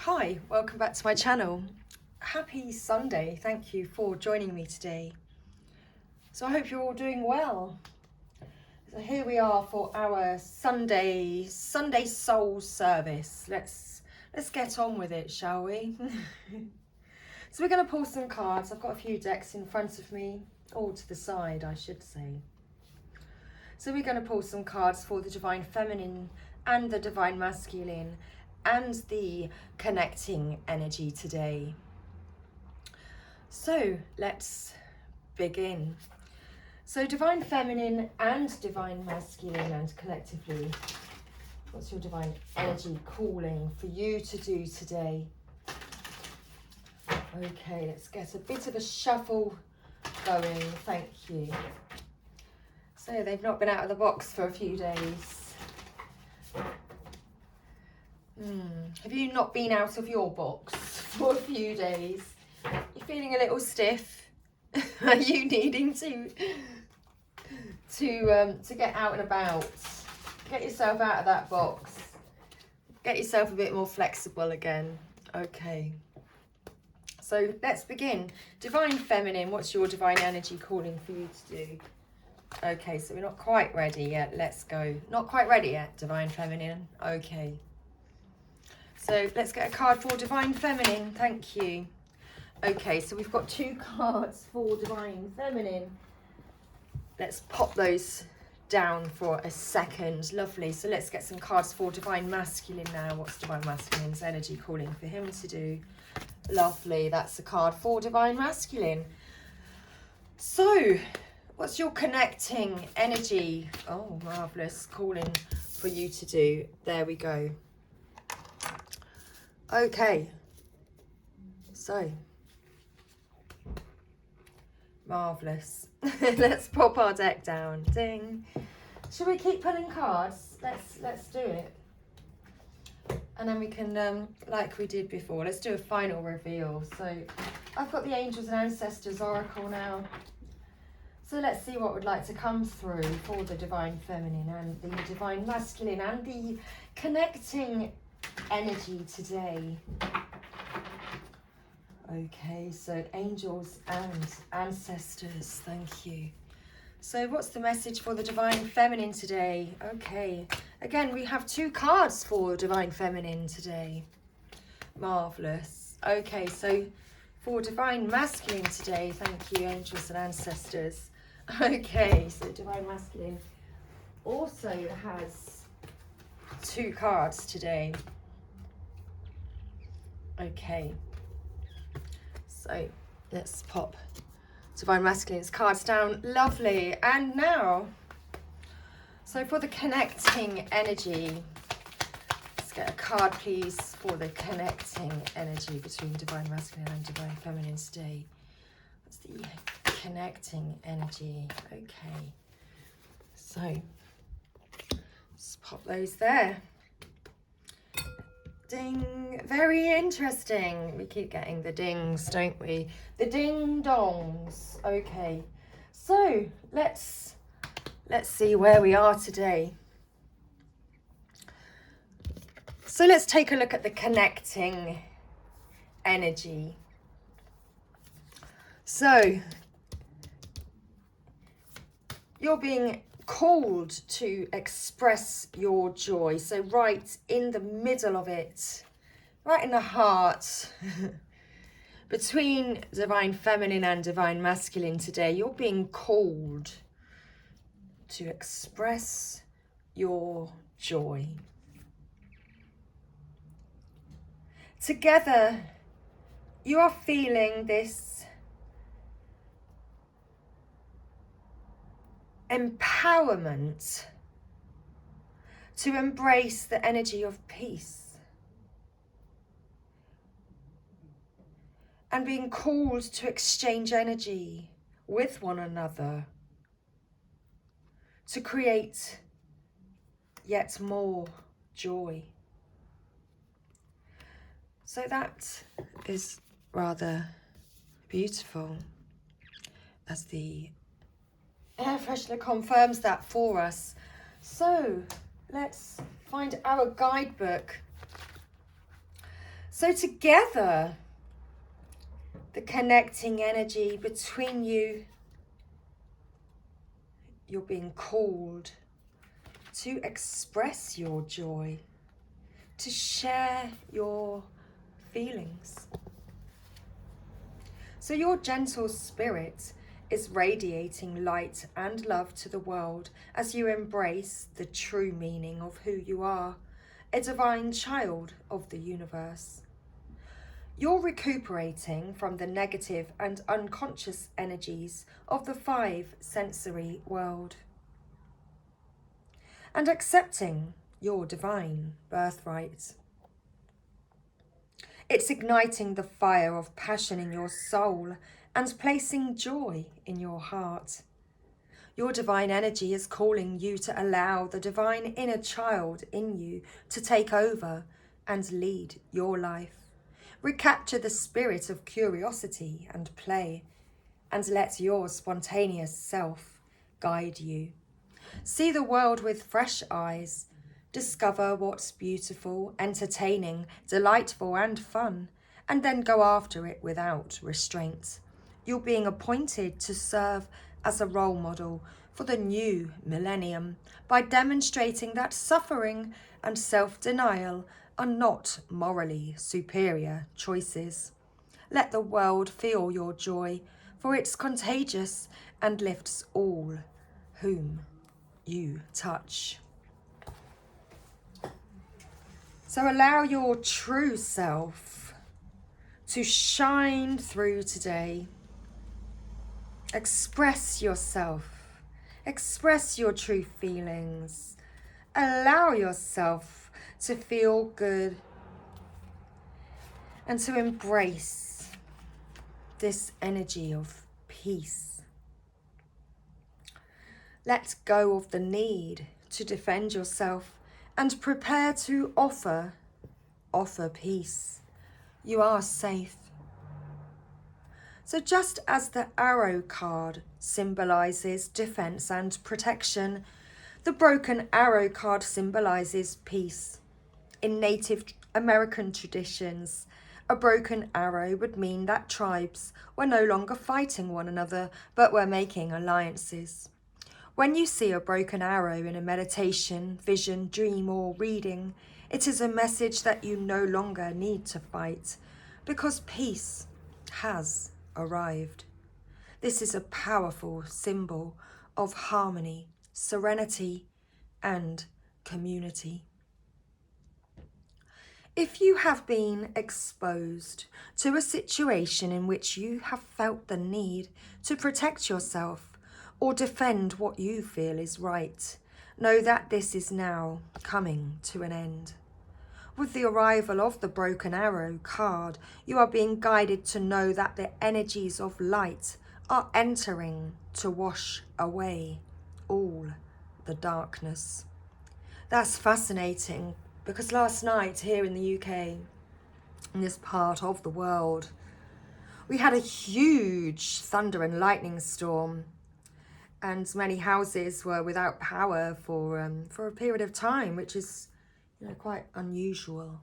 Hi, welcome back to my channel. Happy Sunday. Thank you for joining me today. So I hope you're all doing well. So here we are for our Sunday soul service. Let's get on with it, shall we? So we're going to pull some cards. I've got a few decks in front of me, or to the side, I should say. So we're going to pull some cards for the Divine Feminine and the Divine Masculine and the connecting energy today. So let's begin. So Divine Feminine and Divine Masculine, and collectively, what's your divine energy calling for you to do today? Okay, let's get a bit of a shuffle going. Thank you. So they've not been out of the box for a few days. Have you not been out of your box for a few days? You're feeling a little stiff. Are you needing to get out and about? Get yourself out of that box. Get yourself a bit more flexible again. Okay. So let's begin. Divine Feminine, what's your divine energy calling for you to do? Okay, so we're not quite ready yet. Let's go. Not quite ready yet, Divine Feminine. Okay. So let's get a card for Divine Feminine. Thank you. Okay, so we've got two cards for Divine Feminine. Let's pop those down for a second. Lovely. So let's get some cards for Divine Masculine now. What's Divine Masculine's energy calling for him to do? Lovely. That's a card for Divine Masculine. So what's your connecting energy? Oh, marvellous. Calling for you to do. There we go. Okay, so marvellous. Let's pop our deck down. Ding. Should we keep pulling cards? Let's do it. And then we can, like we did before, let's do a final reveal. So I've got the Angels and Ancestors Oracle now. So let's see what would like to come through for the Divine Feminine and the Divine Masculine and the connecting energy today. Okay, so Angels and Ancestors, thank you. So what's the message for the Divine Feminine today? Okay, again, we have two cards for Divine Feminine today. Marvellous. Okay, so for Divine Masculine today, thank you, Angels and Ancestors. Okay, so Divine Masculine also has two cards today. Okay, so let's pop Divine Masculine's cards down. Lovely. And now, so for the connecting energy, let's get a card please for the connecting energy between Divine Masculine and Divine Feminine today. What's the connecting energy? Okay, so let's pop those there. Ding, very interesting. We keep getting the dings, don't we? The ding dongs. Okay, so let's see where we are today. So let's take a look at the connecting energy. So you're being called to express your joy. So right in the middle of it, right in the heart, between Divine Feminine and Divine Masculine today, you're being called to express your joy. Together, you are feeling this empowerment to embrace the energy of peace and being called to exchange energy with one another to create yet more joy. So that is rather beautiful, as the air freshener confirms that for us. So let's find our guidebook. So together, the connecting energy between you, you're being called to express your joy, to share your feelings. So your gentle spirit is radiating light and love to the world as you embrace the true meaning of who you are, a divine child of the universe. You're recuperating from the negative and unconscious energies of the 5 sensory world and accepting your divine birthright. It's igniting the fire of passion in your soul and placing joy in your heart. Your divine energy is calling you to allow the divine inner child in you to take over and lead your life. Recapture the spirit of curiosity and play, and let your spontaneous self guide you. See the world with fresh eyes. Discover what's beautiful, entertaining, delightful, and fun, and then go after it without restraint. You're being appointed to serve as a role model for the new millennium by demonstrating that suffering and self-denial are not morally superior choices. Let the world feel your joy, for it's contagious and lifts all whom you touch. So allow your true self to shine through today. Express yourself. Express your true feelings. Allow yourself to feel good and to embrace this energy of peace. Let go of the need to defend yourself and prepare to offer peace. You are safe. So just as the arrow card symbolizes defense and protection, the broken arrow card symbolizes peace. In Native American traditions, a broken arrow would mean that tribes were no longer fighting one another, but were making alliances. When you see a broken arrow in a meditation, vision, dream, or reading, it is a message that you no longer need to fight, because peace has arrived. This is a powerful symbol of harmony, serenity, and community. If you have been exposed to a situation in which you have felt the need to protect yourself or defend what you feel is right, know that this is now coming to an end. With the arrival of the broken arrow card, you are being guided to know that the energies of light are entering to wash away all the darkness. That's fascinating, because last night here in the UK, in this part of the world, we had a huge thunder and lightning storm, and many houses were without power for a period of time, which is quite unusual.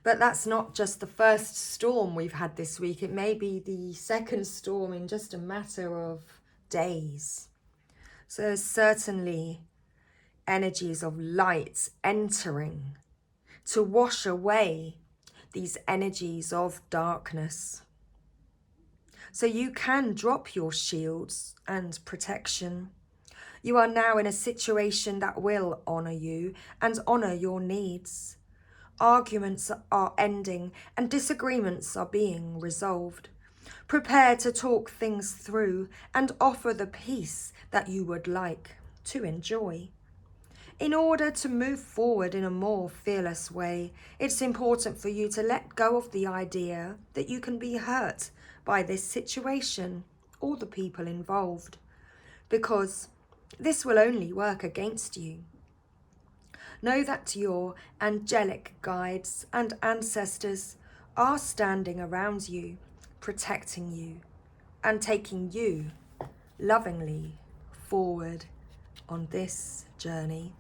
But that's not just the first storm we've had this week. It may be the second storm in just a matter of days. So there's certainly energies of light entering to wash away these energies of darkness. So you can drop your shields and protection. You are now in a situation that will honour you and honour your needs. Arguments are ending and disagreements are being resolved. Prepare to talk things through and offer the peace that you would like to enjoy. In order to move forward in a more fearless way, it's important for you to let go of the idea that you can be hurt by this situation or the people involved, because this will only work against you. Know that your angelic guides and ancestors are standing around you, protecting you, and taking you lovingly forward on this journey.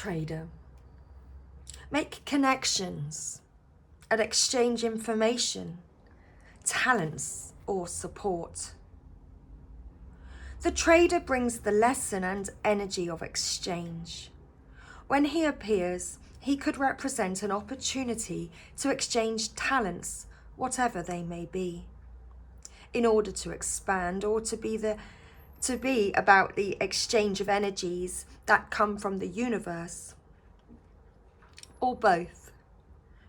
trader. Make connections and exchange information, talents, or support. The trader brings the lesson and energy of exchange. When he appears, he could represent an opportunity to exchange talents, whatever they may be, in order to expand or to be about the exchange of energies that come from the universe, or both.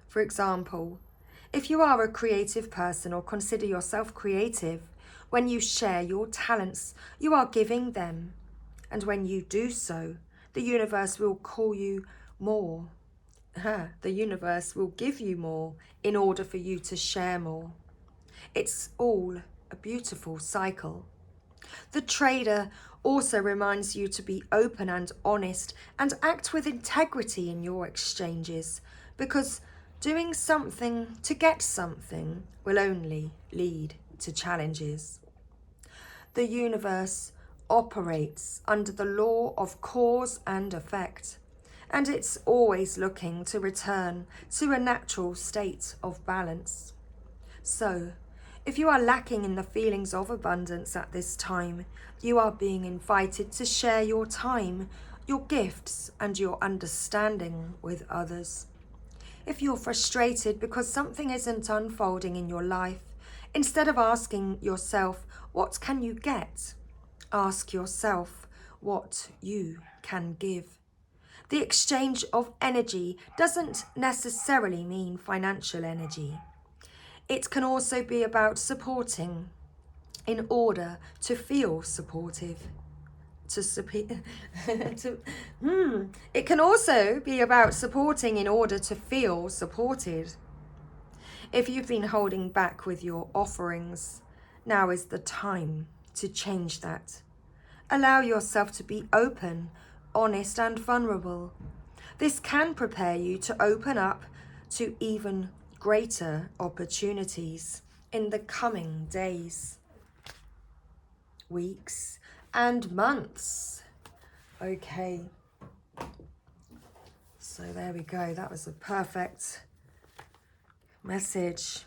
For example, if you are a creative person or consider yourself creative, when you share your talents, you are giving them. And when you do so, the universe will call you more. The universe will give you more in order for you to share more. It's all a beautiful cycle. The trader also reminds you to be open and honest and act with integrity in your exchanges, because doing something to get something will only lead to challenges. The universe operates under the law of cause and effect, and it's always looking to return to a natural state of balance. So, if you are lacking in the feelings of abundance at this time, you are being invited to share your time, your gifts, and your understanding with others. If you're frustrated because something isn't unfolding in your life, instead of asking yourself, what can you get? Ask yourself, what you can give. The exchange of energy doesn't necessarily mean financial energy. It can also be about supporting in order to feel supportive. It can also be about supporting in order to feel supported. If you've been holding back with your offerings, now is the time to change that. Allow yourself to be open, honest, and vulnerable. This can prepare you to open up to even greater opportunities in the coming days, weeks, and months. Okay, so there we go. That was a perfect message.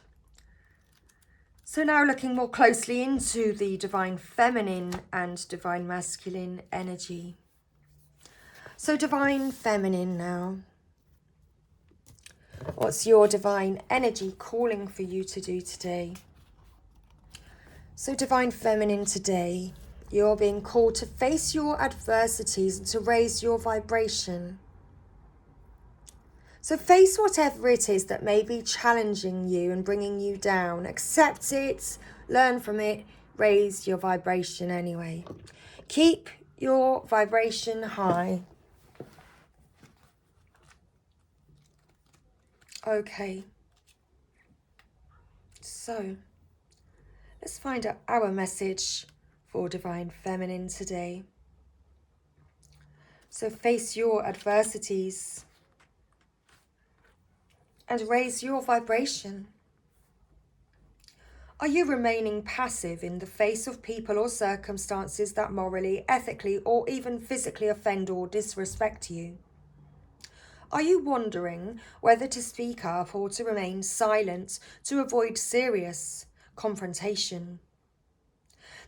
So now looking more closely into the divine feminine and divine masculine energy. So divine feminine now. What's your divine energy calling for you to do today? So divine feminine today, you're being called to face your adversities and to raise your vibration. So face whatever it is that may be challenging you and bringing you down. Accept it, learn from it, raise your vibration anyway. Keep your vibration high. Okay. So, let's find out our message for divine feminine today. So face your adversities and raise your vibration. Are you remaining passive in the face of people or circumstances that morally, ethically, or even physically offend or disrespect you? Are you wondering whether to speak up or to remain silent to avoid serious confrontation?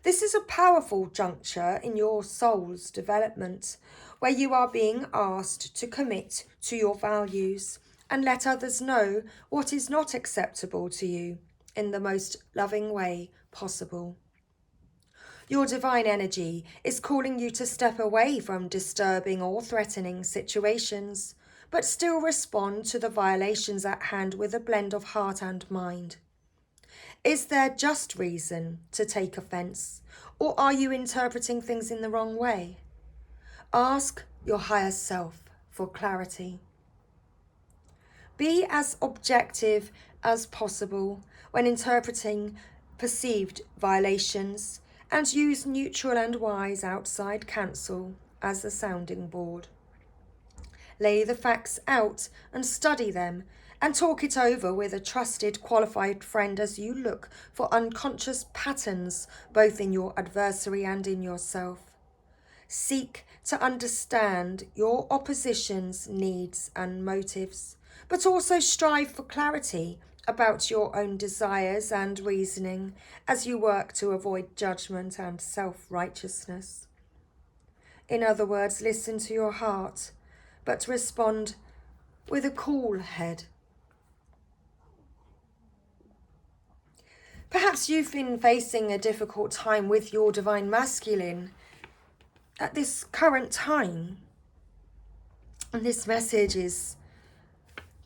This is a powerful juncture in your soul's development, where you are being asked to commit to your values and let others know what is not acceptable to you in the most loving way possible. Your divine energy is calling you to step away from disturbing or threatening situations, but still respond to the violations at hand with a blend of heart and mind. Is there just reason to take offence, or are you interpreting things in the wrong way? Ask your higher self for clarity. Be as objective as possible when interpreting perceived violations, and use neutral and wise outside counsel as the sounding board. Lay the facts out and study them, and talk it over with a trusted, qualified friend as you look for unconscious patterns both in your adversary and in yourself. seek to understand your opposition's needs and motives, but also strive for clarity about your own desires and reasoning as you work to avoid judgment and self-righteousness. In other words, listen to your heart, but respond with a cool head. Perhaps you've been facing a difficult time with your divine masculine at this current time. And this message is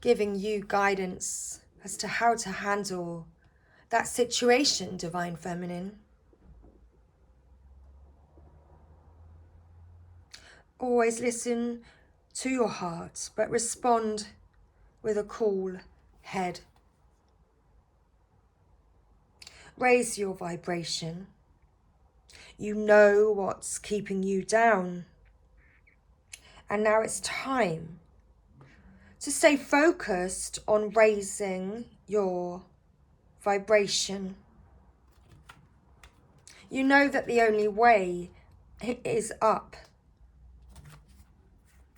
giving you guidance as to how to handle that situation, divine feminine. Always listen to your heart, but respond with a cool head. Raise your vibration. You know what's keeping you down. And now it's time to stay focused on raising your vibration. You know that the only way is up.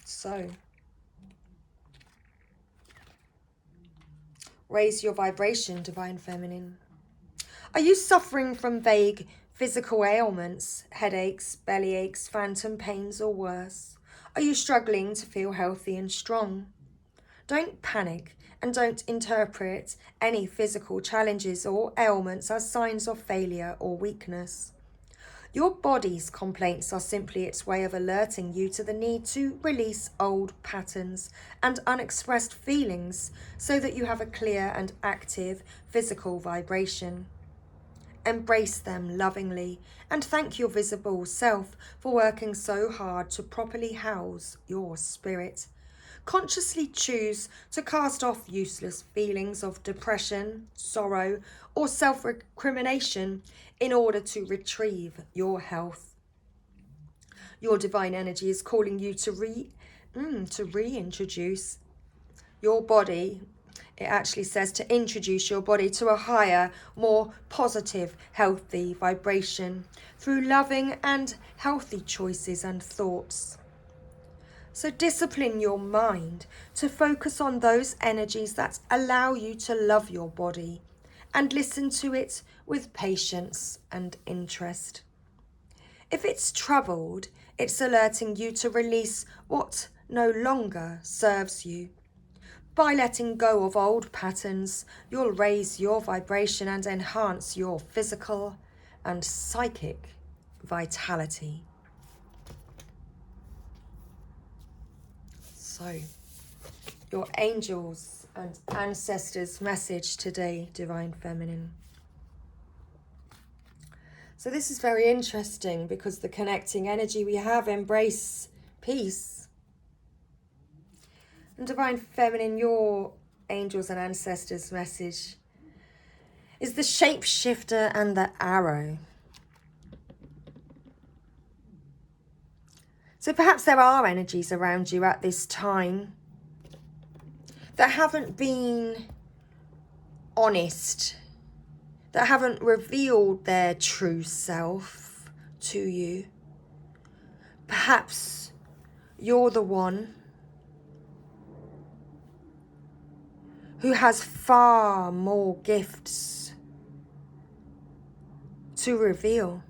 So, raise your vibration, divine feminine. Are you suffering from vague physical ailments, headaches, belly aches, phantom pains, or worse? Are you struggling to feel healthy and strong? Don't panic and don't interpret any physical challenges or ailments as signs of failure or weakness. Your body's complaints are simply its way of alerting you to the need to release old patterns and unexpressed feelings so that you have a clear and active physical vibration. Embrace them lovingly and thank your visible self for working so hard to properly house your spirit. Consciously choose to cast off useless feelings of depression, sorrow, or self-recrimination in order to retrieve your health. Your divine energy is calling you to reintroduce your body. It actually says to introduce your body to a higher, more positive, healthy vibration through loving and healthy choices and thoughts. So discipline your mind to focus on those energies that allow you to love your body and listen to it with patience and interest. If it's troubled, it's alerting you to release what no longer serves you. By letting go of old patterns, you'll raise your vibration and enhance your physical and psychic vitality. So, your angels and ancestors' message today, divine feminine. So this is very interesting because the connecting energy we have, embrace peace. And divine feminine, your angels and ancestors' message is the shapeshifter and the arrow. So perhaps there are energies around you at this time that haven't been honest, that haven't revealed their true self to you. Perhaps you're the one who has far more gifts to reveal,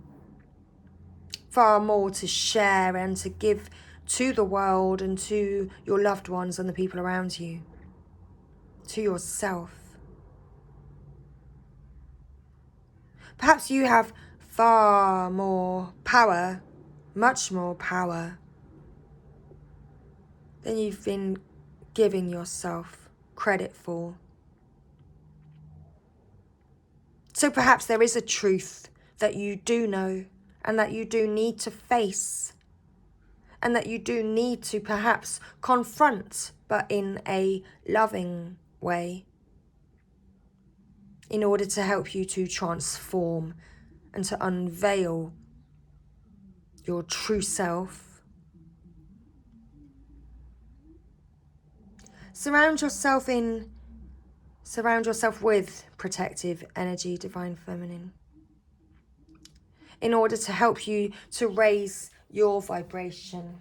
far more to share and to give to the world and to your loved ones and the people around you, to yourself. Perhaps you have far more power, much more power than you've been giving yourself credit for. So perhaps there is a truth that you do know and that you do need to face and that you do need to perhaps confront, but in a loving way, in order to help you to transform and to unveil your true self. Surround yourself with protective energy, divine feminine, in order to help you to raise your vibration.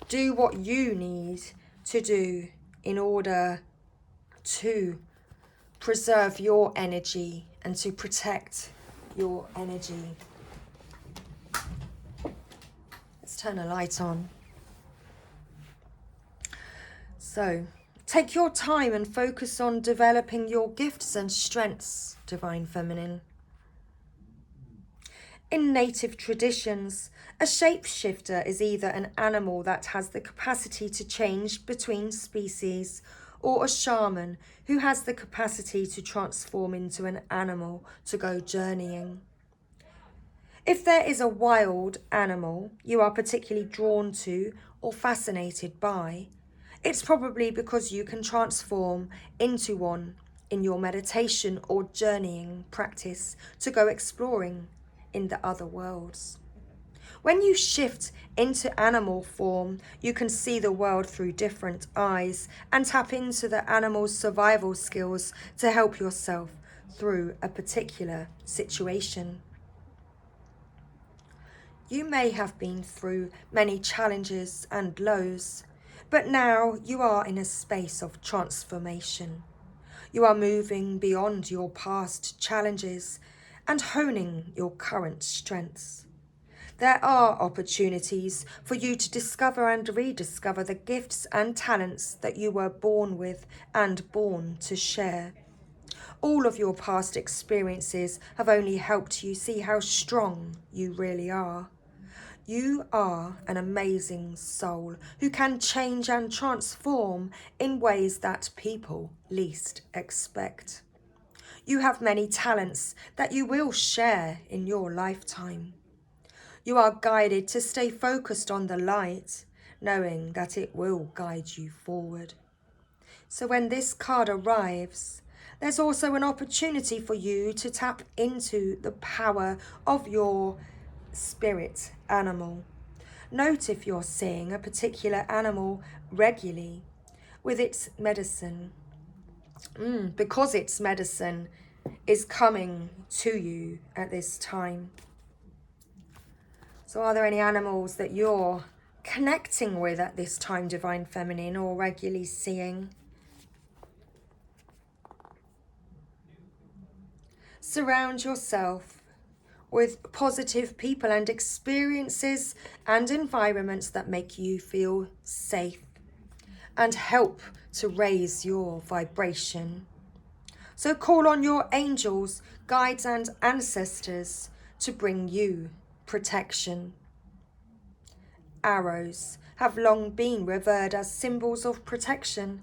Do what you need to do in order to preserve your energy and to protect your energy. Let's turn a light on. So, take your time and focus on developing your gifts and strengths, Divine Feminine. In native traditions, a shapeshifter is either an animal that has the capacity to change between species, or a shaman who has the capacity to transform into an animal to go journeying. If there is a wild animal you are particularly drawn to or fascinated by, it's probably because you can transform into one in your meditation or journeying practice to go exploring in the other worlds. When you shift into animal form, you can see the world through different eyes and tap into the animal's survival skills to help yourself through a particular situation. You may have been through many challenges and lows, but now you are in a space of transformation. You are moving beyond your past challenges and honing your current strengths. There are opportunities for you to discover and rediscover the gifts and talents that you were born with and born to share. All of your past experiences have only helped you see how strong you really are. You are an amazing soul who can change and transform in ways that people least expect. You have many talents that you will share in your lifetime. You are guided to stay focused on the light, knowing that it will guide you forward. So when this card arrives, there's also an opportunity for you to tap into the power of your spirit animal. Note if you're seeing a particular animal regularly with its medicine, because its medicine is coming to you at this time. So are there any animals that you're connecting with at this time, Divine Feminine, or regularly seeing? Surround yourself with positive people and experiences and environments that make you feel safe and help to raise your vibration. So call on your angels, guides and ancestors to bring you protection. Arrows have long been revered as symbols of protection,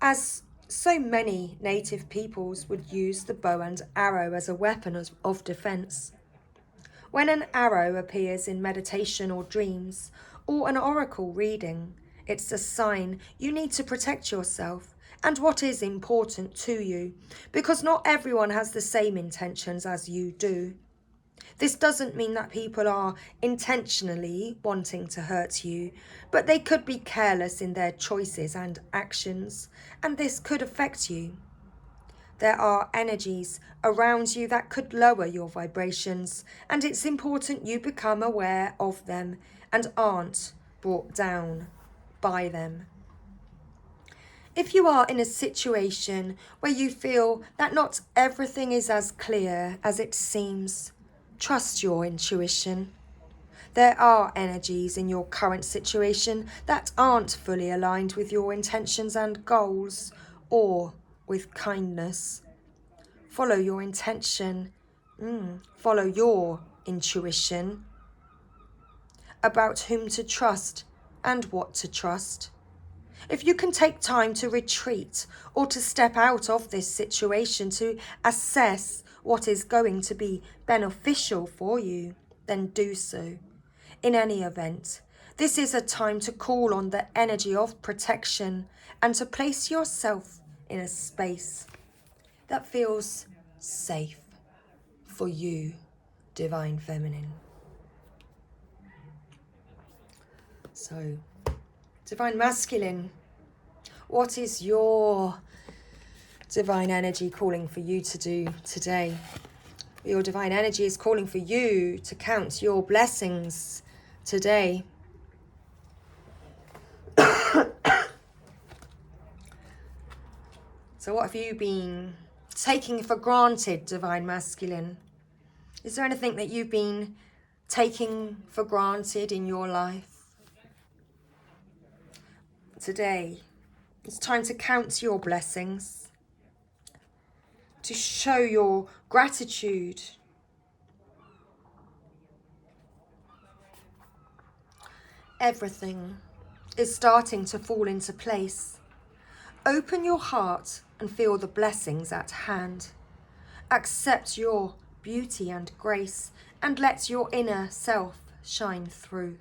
as so many native peoples would use the bow and arrow as a weapon of defense. When an arrow appears in meditation or dreams, or an oracle reading, it's a sign you need to protect yourself and what is important to you, because not everyone has the same intentions as you do. This doesn't mean that people are intentionally wanting to hurt you, but they could be careless in their choices and actions, and this could affect you. There are energies around you that could lower your vibrations, and it's important you become aware of them and aren't brought down by them. If you are in a situation where you feel that not everything is as clear as it seems, trust your intuition. There are energies in your current situation that aren't fully aligned with your intentions and goals, or with kindness. Follow your intention, follow your intuition about whom to trust and what to trust. If you can take time to retreat or to step out of this situation to assess what is going to be beneficial for you, then do so. In any event, this is a time to call on the energy of protection and to place yourself in a space that feels safe for you, Divine Feminine. So, Divine Masculine, what is your divine energy calling for you to do today? Your divine energy is calling for you to count your blessings today. So what have you been taking for granted, Divine Masculine? Is there anything that you've been taking for granted in your life? Today, it's time to count your blessings, to show your gratitude. Everything is starting to fall into place. Open your heart and feel the blessings at hand. Accept your beauty and grace and let your inner self shine through.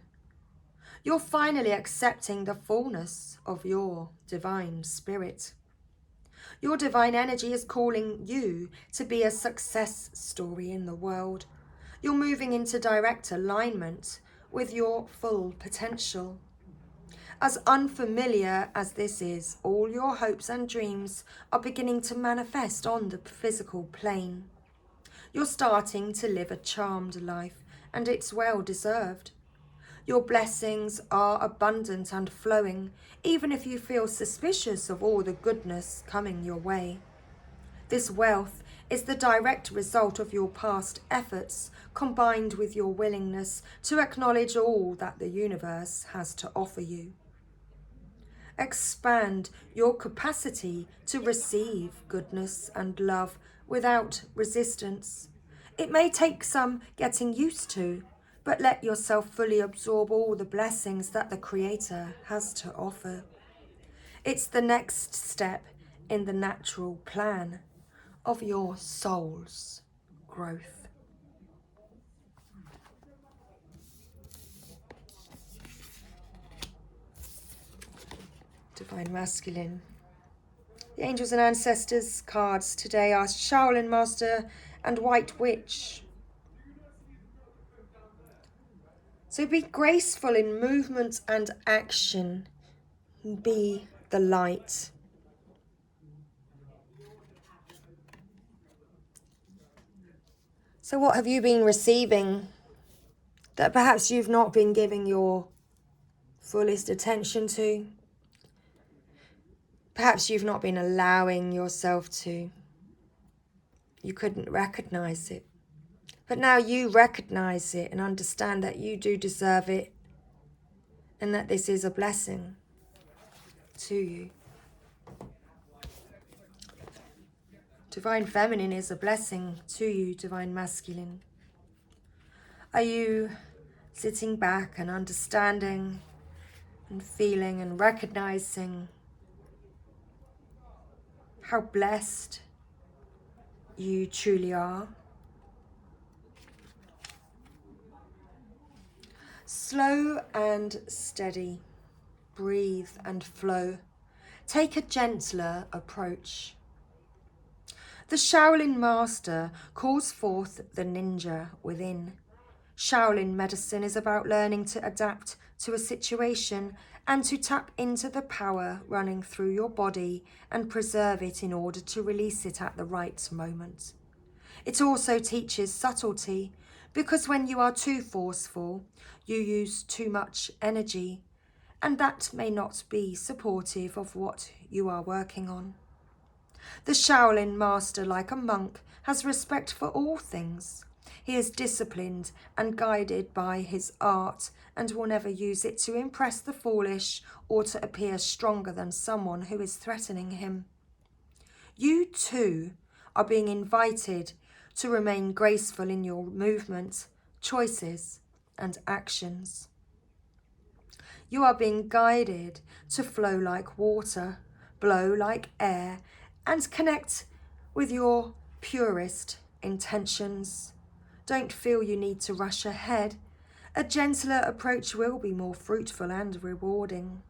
You're finally accepting the fullness of your divine spirit. Your divine energy is calling you to be a success story in the world. You're moving into direct alignment with your full potential. As unfamiliar as this is, all your hopes and dreams are beginning to manifest on the physical plane. You're starting to live a charmed life, and it's well deserved. Your blessings are abundant and flowing, even if you feel suspicious of all the goodness coming your way. This wealth is the direct result of your past efforts, combined with your willingness to acknowledge all that the universe has to offer you. Expand your capacity to receive goodness and love without resistance. It may take some getting used to, but let yourself fully absorb all the blessings that the Creator has to offer. It's the next step in the natural plan of your soul's growth. Divine Masculine. The Angels and Ancestors cards today are Shaolin Master and White Witch. So be graceful in movement and action. Be the light. So what have you been receiving that perhaps you've not been giving your fullest attention to? Perhaps you've not been allowing yourself to. You couldn't recognize it. But now you recognize it and understand that you do deserve it and that this is a blessing to you. Divine Feminine is a blessing to you, Divine Masculine. Are you sitting back and understanding and feeling and recognizing how blessed you truly are? Slow and steady. Breathe and flow. Take a gentler approach. The Shaolin Master calls forth the ninja within. Shaolin medicine is about learning to adapt to a situation and to tap into the power running through your body and preserve it in order to release it at the right moment. It also teaches subtlety, because when you are too forceful, you use too much energy, and that may not be supportive of what you are working on. The Shaolin Master, like a monk, has respect for all things. He is disciplined and guided by his art and will never use it to impress the foolish or to appear stronger than someone who is threatening him. You too are being invited to remain graceful in your movement, choices, and actions. You are being guided to flow like water, blow like air, and connect with your purest intentions. Don't feel you need to rush ahead. A gentler approach will be more fruitful and rewarding.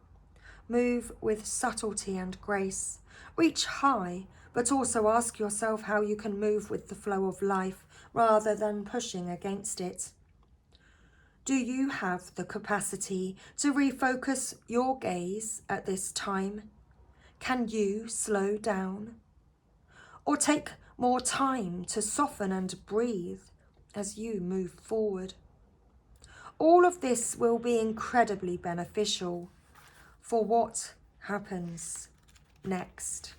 Move with subtlety and grace. Reach high, but also ask yourself how you can move with the flow of life rather than pushing against it. Do you have the capacity to refocus your gaze at this time? Can you slow down? Or take more time to soften and breathe as you move forward. All of this will be incredibly beneficial for what happens next.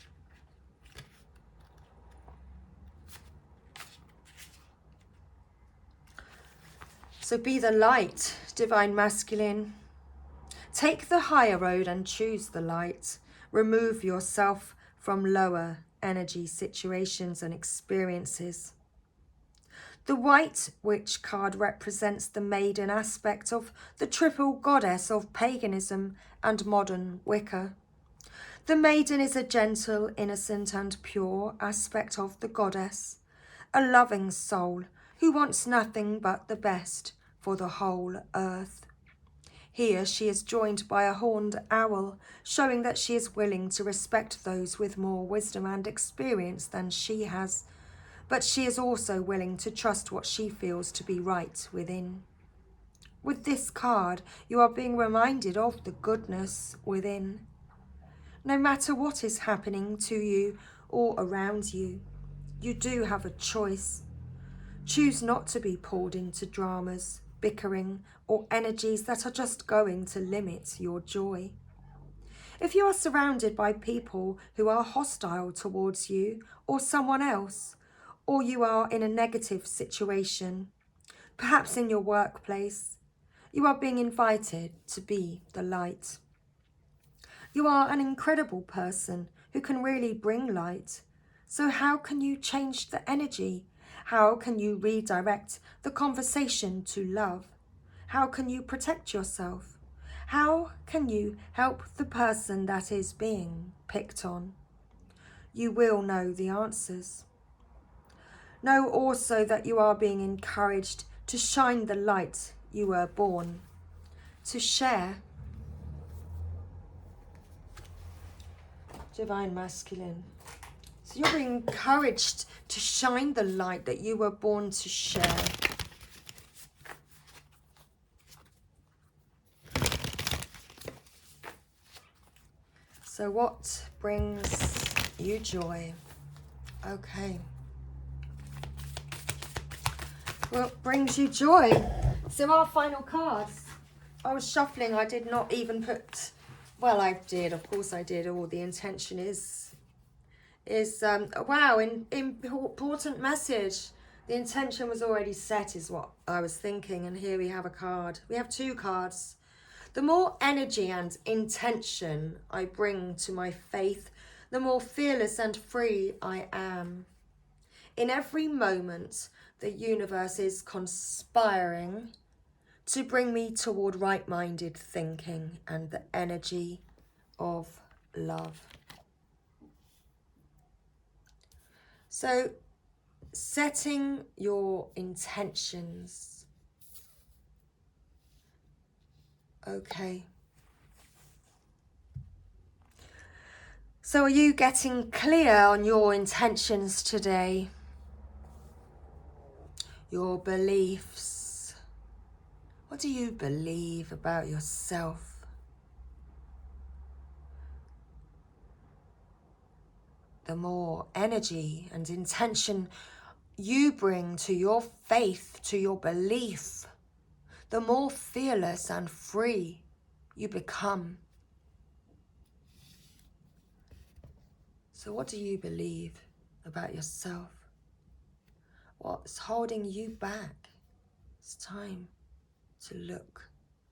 So be the light, Divine Masculine. Take the higher road and choose the light. Remove yourself from lower energy situations and experiences. The White Witch card represents the maiden aspect of the triple goddess of paganism and modern Wicca. The maiden is a gentle, innocent and pure aspect of the goddess, a loving soul who wants nothing but the best for the whole earth. Here she is joined by a horned owl, showing that she is willing to respect those with more wisdom and experience than she has, but she is also willing to trust what she feels to be right within. With this card, you are being reminded of the goodness within. No matter what is happening to you or around you, you do have a choice. Choose not to be pulled into dramas, bickering, or energies that are just going to limit your joy. If you are surrounded by people who are hostile towards you or someone else, or you are in a negative situation, perhaps in your workplace, you are being invited to be the light. You are an incredible person who can really bring light. So how can you change the energy? How can you redirect the conversation to love? How can you protect yourself? How can you help the person that is being picked on? You will know the answers. Know also that you are being encouraged to shine the light you were born to share. Divine Masculine. So you're being encouraged to shine the light that you were born to share. So what brings you joy? Okay. What brings you joy? So our final cards. I was shuffling. I did not even put... Well, I did. Of course I did. All the intention is wow, important message. The intention was already set is what I was thinking. And here we have a card. We have two cards. The more energy and intention I bring to my faith, the more fearless and free I am. In every moment, the universe is conspiring to bring me toward right-minded thinking and the energy of love. So, setting your intentions. Okay. So are you getting clear on your intentions today? Your beliefs. What do you believe about yourself? The more energy and intention you bring to your faith, to your belief, the more fearless and free you become. So what do you believe about yourself? What's holding you back? It's time to look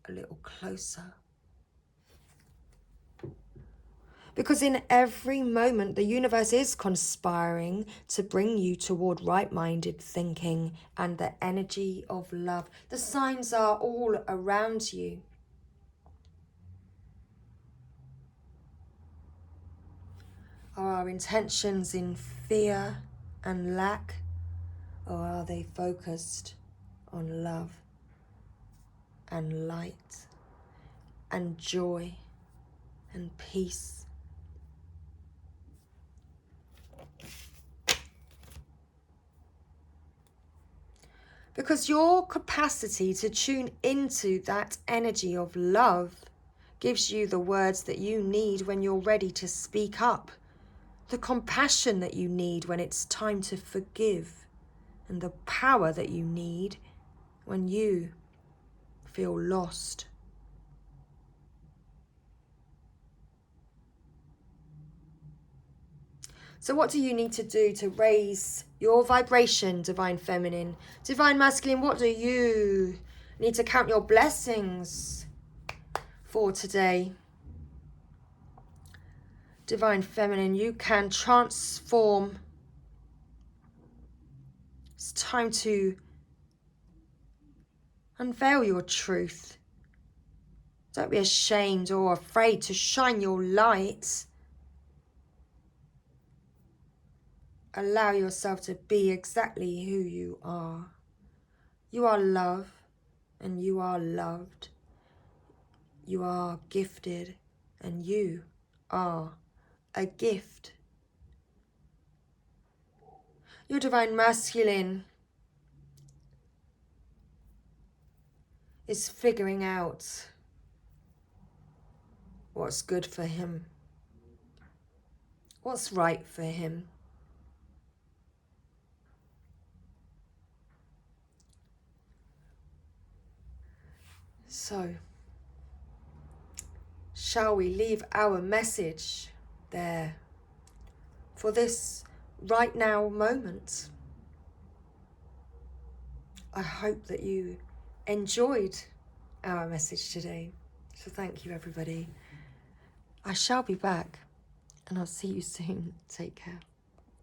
a little closer. Because in every moment, the universe is conspiring to bring you toward right-minded thinking and the energy of love. The signs are all around you. Are our intentions in fear and lack, or are they focused on love and light and joy and peace? Because your capacity to tune into that energy of love gives you the words that you need when you're ready to speak up, the compassion that you need when it's time to forgive, and the power that you need when you feel lost. So what do you need to do to raise your vibration, Divine Feminine? Divine Masculine, what do you need to count your blessings for today? Divine Feminine, you can transform. It's time to unveil your truth. Don't be ashamed or afraid to shine your light. Allow yourself to be exactly who you are. You are love and you are loved. You are gifted and you are a gift. Your Divine Masculine is figuring out what's good for him, what's right for him. So, shall we leave our message there for this right now moment? I hope that you enjoyed our message today. So thank you, everybody. I shall be back and I'll see you soon. Take care.